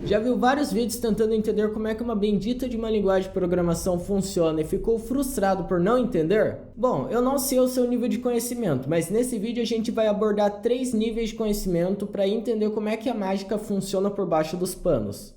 Já viu vários vídeos tentando entender como é que uma bendita de uma linguagem de programação funciona e ficou frustrado por não entender? Bom, eu não sei o seu nível de conhecimento, mas nesse vídeo a gente vai abordar 3 níveis de conhecimento para entender como é que a mágica funciona por baixo dos panos.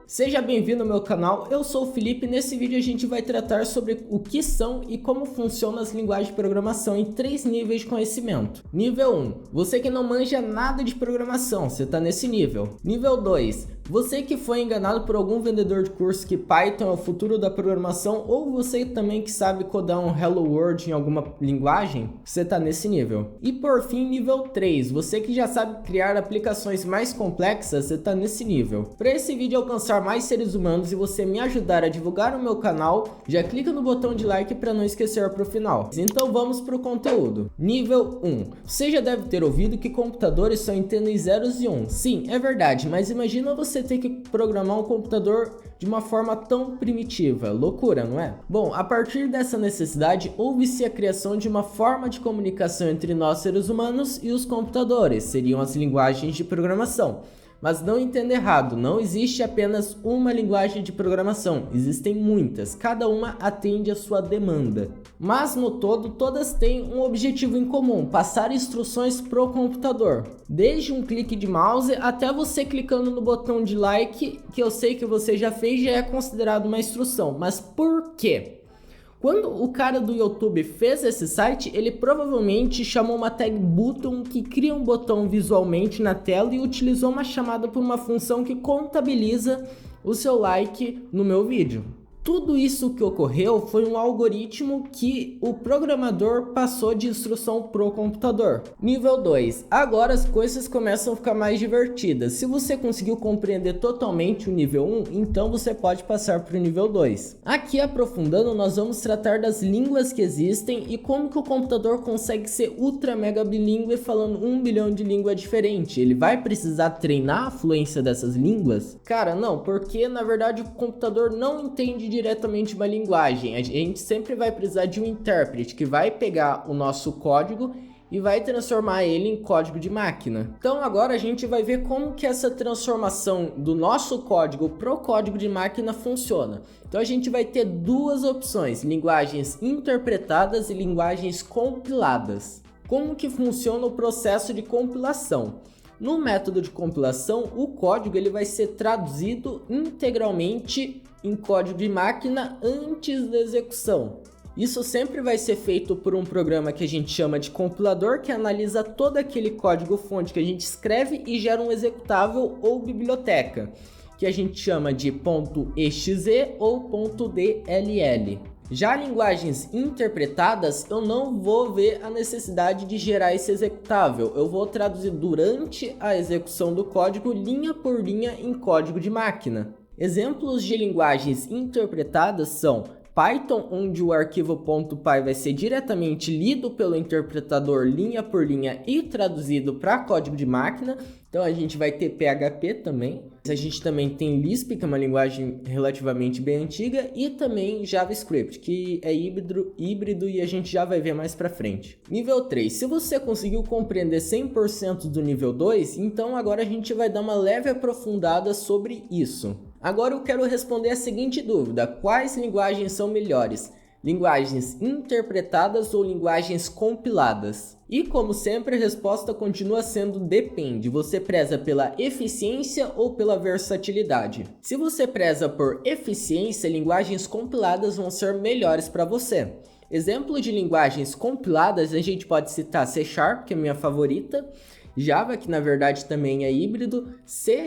Seja bem-vindo ao meu canal, eu sou o Felipe e nesse vídeo a gente vai tratar sobre o que são e como funcionam as linguagens de programação em 3 níveis de conhecimento. Nível 1, você que não manja nada de programação, você está nesse nível. Nível 2, você que foi enganado por algum vendedor de curso que Python é o futuro da programação, ou você também que sabe codar um Hello World em alguma linguagem, você está nesse nível. E por fim, nível 3, você que já sabe criar aplicações mais complexas, você está nesse nível. Para esse vídeo alcançar mais seres humanos e você me ajudar a divulgar o meu canal, já clica no botão de like para não esquecer para o final. Então vamos para o conteúdo. Nível 1. Você já deve ter ouvido que computadores só entendem zeros e uns. Sim, é verdade, mas imagina você ter que programar um computador de uma forma tão primitiva. Loucura, não é? Bom, a partir dessa necessidade, houve-se a criação de uma forma de comunicação entre nós seres humanos e os computadores, seriam as linguagens de programação. Mas não entenda errado, não existe apenas uma linguagem de programação, existem muitas, cada uma atende a sua demanda. Mas no todo, todas têm um objetivo em comum, passar instruções pro computador. Desde um clique de mouse até você clicando no botão de like, que eu sei que você já fez, já é considerado uma instrução. Mas por quê? Quando o cara do YouTube fez esse site, ele provavelmente chamou uma tag button que cria um botão visualmente na tela e utilizou uma chamada por uma função que contabiliza o seu like no meu vídeo. Tudo isso que ocorreu foi um algoritmo que o programador passou de instrução pro computador. Nível 2. Agora as coisas começam a ficar mais divertidas. Se você conseguiu compreender totalmente o nível 1, então você pode passar para o nível 2. Aqui aprofundando, nós vamos tratar das línguas que existem e como que o computador consegue ser ultra mega bilíngue falando 1 bilhão de línguas diferentes. Ele vai precisar treinar a fluência dessas línguas? Cara, não, porque na verdade o computador não entende diretamente uma linguagem. A gente sempre vai precisar de um intérprete que vai pegar o nosso código e vai transformar ele em código de máquina. Então agora a gente vai ver como que essa transformação do nosso código pro código de máquina funciona. Então a gente vai ter duas opções, linguagens interpretadas e linguagens compiladas. Como que funciona o processo de compilação? No método de compilação, o código ele vai ser traduzido integralmente em código de máquina antes da execução. Isso sempre vai ser feito por um programa que a gente chama de compilador, que analisa todo aquele código-fonte que a gente escreve e gera um executável ou biblioteca, que a gente chama de .exe ou .dll. Já linguagens interpretadas, eu não vou ver a necessidade de gerar esse executável. Eu vou traduzir durante a execução do código, linha por linha, em código de máquina. Exemplos de linguagens interpretadas são Python, onde o arquivo .py vai ser diretamente lido pelo interpretador linha por linha e traduzido para código de máquina. Então a gente vai ter PHP também. A gente também tem Lisp, que é uma linguagem relativamente bem antiga, e também JavaScript, que é híbrido e a gente já vai ver mais para frente. Nível 3. Se você conseguiu compreender 100% do nível 2, então agora a gente vai dar uma leve aprofundada sobre isso. Agora eu quero responder a seguinte dúvida: quais linguagens são melhores? Linguagens interpretadas ou linguagens compiladas? E como sempre a resposta continua sendo depende. Você preza pela eficiência ou pela versatilidade? Se você preza por eficiência, linguagens compiladas vão ser melhores para você. Exemplo de linguagens compiladas, a gente pode citar C#, que é a minha favorita, Java, que na verdade também é híbrido, C++,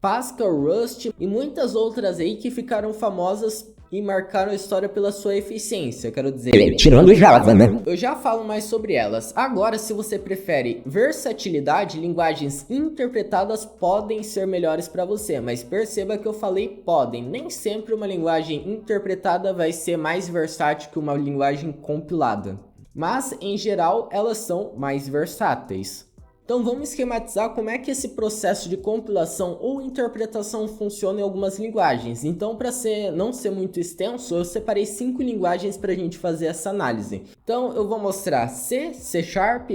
Pascal, Rust e muitas outras aí que ficaram famosas e marcaram a história pela sua eficiência, quero dizer. Tirando Java, né? Eu já falo mais sobre elas. Agora, se você prefere versatilidade, linguagens interpretadas podem ser melhores para você, mas perceba que eu falei podem. Nem sempre uma linguagem interpretada vai ser mais versátil que uma linguagem compilada. Mas, em geral, elas são mais versáteis. Então vamos esquematizar como é que esse processo de compilação ou interpretação funciona em algumas linguagens. Então, para não ser muito extenso, eu separei 5 linguagens para a gente fazer essa análise. Então eu vou mostrar C, C#,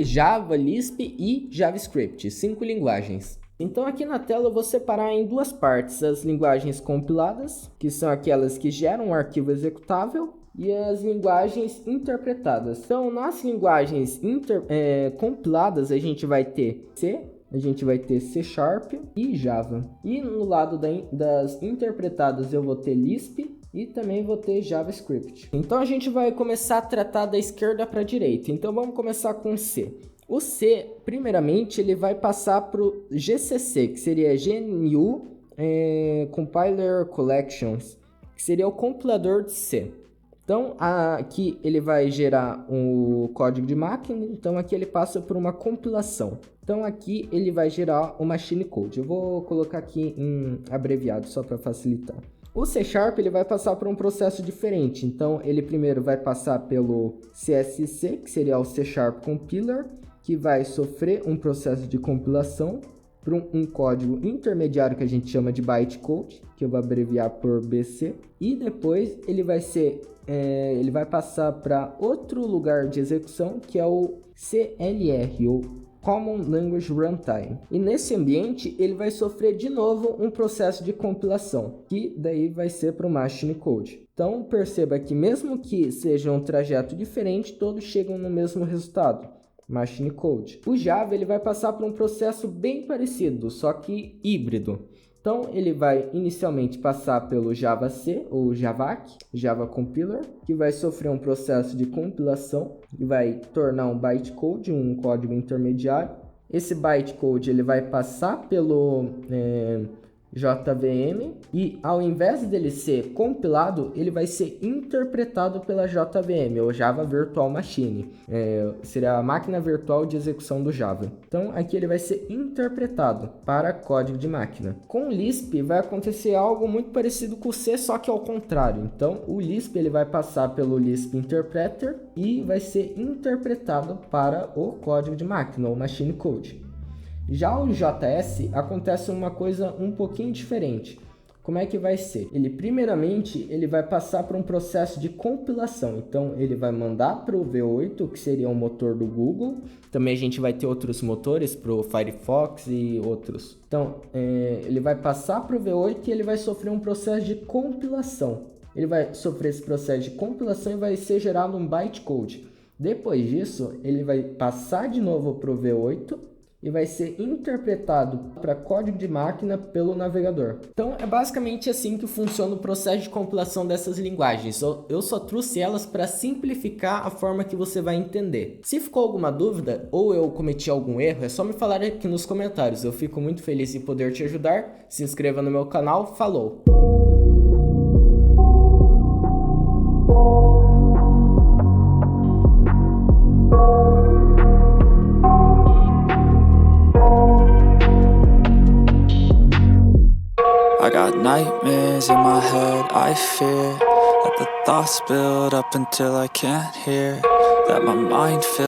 Java, Lisp e JavaScript, 5 linguagens. Então aqui na tela eu vou separar em 2 partes as linguagens compiladas, que são aquelas que geram um arquivo executável, e as linguagens interpretadas. Então nas linguagens compiladas a gente vai ter C, a gente vai ter C# e Java. E no lado das interpretadas eu vou ter Lisp e também vou ter JavaScript. Então a gente vai começar a tratar da esquerda para a direita. Então vamos começar com C. O C, primeiramente, ele vai passar para o GCC, que seria GNU Compiler Collections, que seria o compilador de C. Então, aqui ele vai gerar o código de máquina, então aqui ele passa por uma compilação. Então, aqui ele vai gerar o machine code. Eu vou colocar aqui em abreviado, só para facilitar. O C# ele vai passar por um processo diferente. Então, ele primeiro vai passar pelo CSC, que seria o C# Compiler, que vai sofrer um processo de compilação para um código intermediário que a gente chama de bytecode, que eu vou abreviar por BC, e depois ele vai passar para outro lugar de execução, que é o CLR, ou Common Language Runtime. E nesse ambiente ele vai sofrer de novo um processo de compilação, que daí vai ser para o machine code. Então perceba que mesmo que seja um trajeto diferente, todos chegam no mesmo resultado, machine code. O Java ele vai passar por um processo bem parecido, só que híbrido. Então ele vai inicialmente passar pelo JavaC ou Javac, Java Compiler, que vai sofrer um processo de compilação e vai tornar um bytecode, um código intermediário. Esse bytecode ele vai passar pelo JVM e ao invés dele ser compilado, ele vai ser interpretado pela JVM, ou Java Virtual Machine. Seria a máquina virtual de execução do Java. Então aqui ele vai ser interpretado para código de máquina. Com o Lisp vai acontecer algo muito parecido com o C, só que ao contrário. Então o Lisp ele vai passar pelo Lisp Interpreter e vai ser interpretado para o código de máquina, ou machine code. Já o JS acontece uma coisa um pouquinho diferente. Como é que vai ser? Primeiramente, ele vai passar por um processo de compilação. Então, ele vai mandar para o V8, que seria o motor do Google. Também a gente vai ter outros motores para o Firefox e outros. Então, ele vai passar para o V8 e ele vai sofrer um processo de compilação. Ele vai sofrer esse processo de compilação e vai ser gerado um bytecode. Depois disso, ele vai passar de novo para o V8 e vai ser interpretado para código de máquina pelo navegador. Então é basicamente assim que funciona o processo de compilação dessas linguagens. Eu só trouxe elas para simplificar a forma que você vai entender. Se ficou alguma dúvida ou eu cometi algum erro, é só me falar aqui nos comentários. Eu fico muito feliz em poder te ajudar. Se inscreva no meu canal. Falou! I got nightmares in my head, I fear that the thoughts build up until I can't hear, that my mind feels